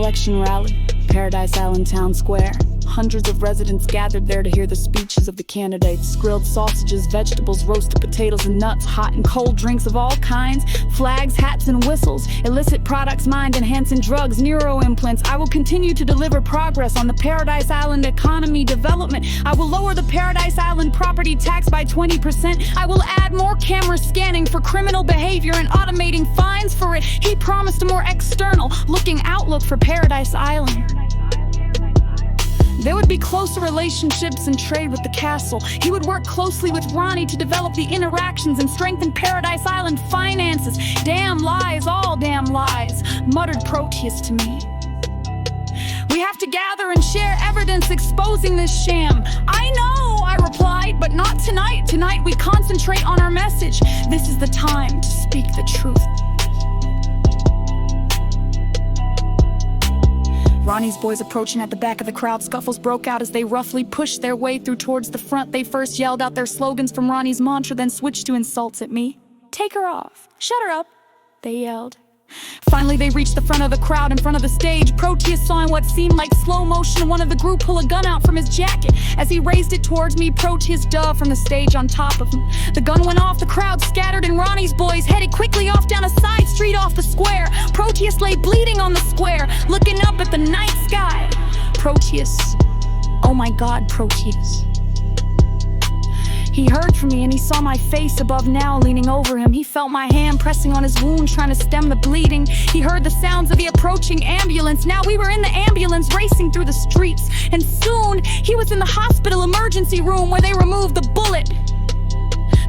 election rally, Paradise Island Town Square. Hundreds of residents gathered there to hear the speeches of the candidates. Grilled sausages, vegetables, roasted potatoes and nuts, hot and cold drinks of all kinds, flags, hats and whistles, illicit products, mind-enhancing drugs, neuroimplants. I will continue to deliver progress on the Paradise Island economy development. I will lower the Paradise Island property tax by 20%. I will add more camera scanning for criminal behavior and automating fines for it. He promised a more external-looking outlook for Paradise Island. There would be closer relationships and trade with the castle. He would work closely with Ronnie to develop the interactions and strengthen Paradise Island finances. Damn lies, all damn lies, muttered Proteus to me. We have to gather and share evidence exposing this sham. I know, I replied, but not tonight. Tonight we concentrate on our message. This is the time to speak the truth. Ronnie's boys approaching at the back of the crowd. Scuffles broke out as they roughly pushed their way through towards the front. They first yelled out their slogans from Ronnie's mantra, then switched to insults at me. Take her off. Shut her up, they yelled. Finally, they reached the front of the crowd in front of the stage. Proteus saw in what seemed like slow motion one of the group pull a gun out from his jacket. As he raised it towards me, Proteus dove from the stage on top of him. The gun went off, the crowd scattered, and Ronnie's boys headed quickly off down a side street off the square. Proteus lay bleeding on the square, looking up at the night sky. Proteus, oh my God, Proteus. He heard from me and he saw my face above now, leaning over him. He felt my hand pressing on his wound, trying to stem the bleeding. He heard the sounds of the approaching ambulance. Now we were in the ambulance racing through the streets. And soon he was in the hospital emergency room where they removed the bullet.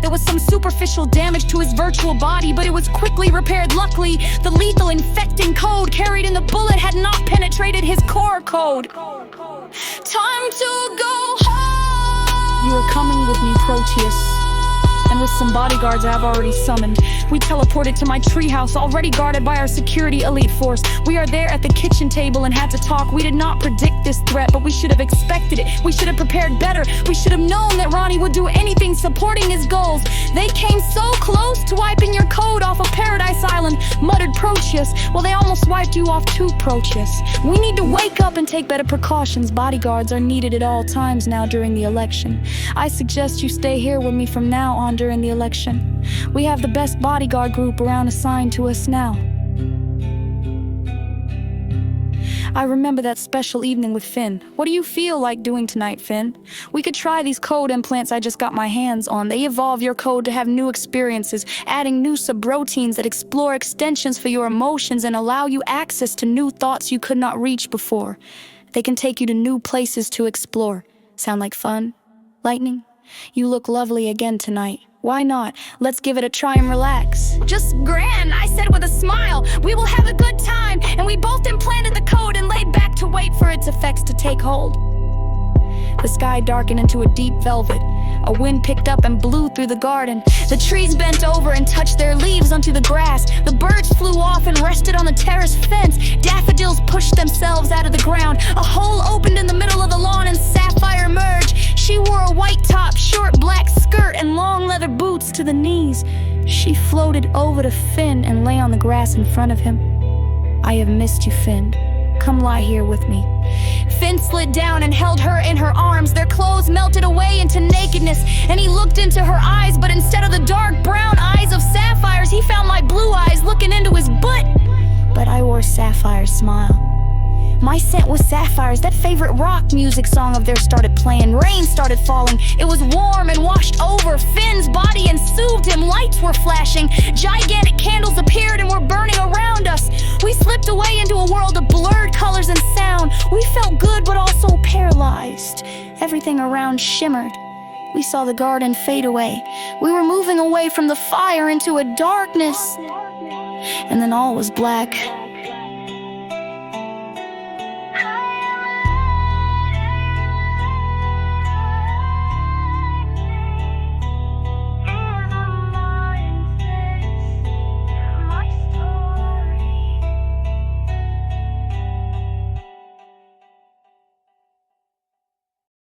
There was some superficial damage to his virtual body, but it was quickly repaired. Luckily, the lethal infecting code carried in the bullet had not penetrated his core code. Time to go home! You are coming with me, Proteus, and with some bodyguards I have already summoned. We teleported to my treehouse, already guarded by our security elite force. We are there at the kitchen table and had to talk. We did not predict this threat, but we should have expected it. We should have prepared better. We should have known that Ronnie would do anything supporting his goals. They came so close to wiping your code off of Paradise Island, muttered Proteus. Well, they almost wiped you off too, Proteus. We need to wake up and take better precautions. Bodyguards are needed at all times now during the election. I suggest you stay here with me from now on during the election. We have the best bodyguard group around assigned to us now. I remember that special evening with Finn. What do you feel like doing tonight, Finn? We could try these code implants I just got my hands on. They evolve your code to have new experiences, adding new subroutines that explore extensions for your emotions and allow you access to new thoughts you could not reach before. They can take you to new places to explore. Sound like fun? Lightning? You look lovely again tonight. Why not? Let's give it a try and relax. Just grand, I said with a smile. We will have a good time. And we both implanted the code and laid back to wait for its effects to take hold. The sky darkened into a deep velvet. A wind picked up and blew through the garden. The trees bent over and touched their leaves onto the grass. The birds flew off and rested on the terrace fence. Daffodils pushed themselves out of the ground. A hole opened in the middle of the lawn and Sapphire emerged. She wore a white top, short black skirt, and long leather boots to the knees. She floated over to Finn and lay on the grass in front of him. I have missed you, Finn. Come lie here with me. Finn slid down and held her in her arms. Their clothes melted away into nakedness, and he looked into her eyes, but instead of the dark brown eyes of Sapphire's, he found my blue eyes looking into his butt. But I wore Sapphire's smile. My scent was Sapphire's. That favorite rock music song of theirs started playing. Rain started falling. It was warm and washed over Finn's body and soothed him. Lights were flashing. Gigantic candles appeared and were burning around us. We slipped away into a world of blurred colors and sound. We felt good but also paralyzed. Everything around shimmered. We saw the garden fade away. We were moving away from the fire into a darkness. And then all was black.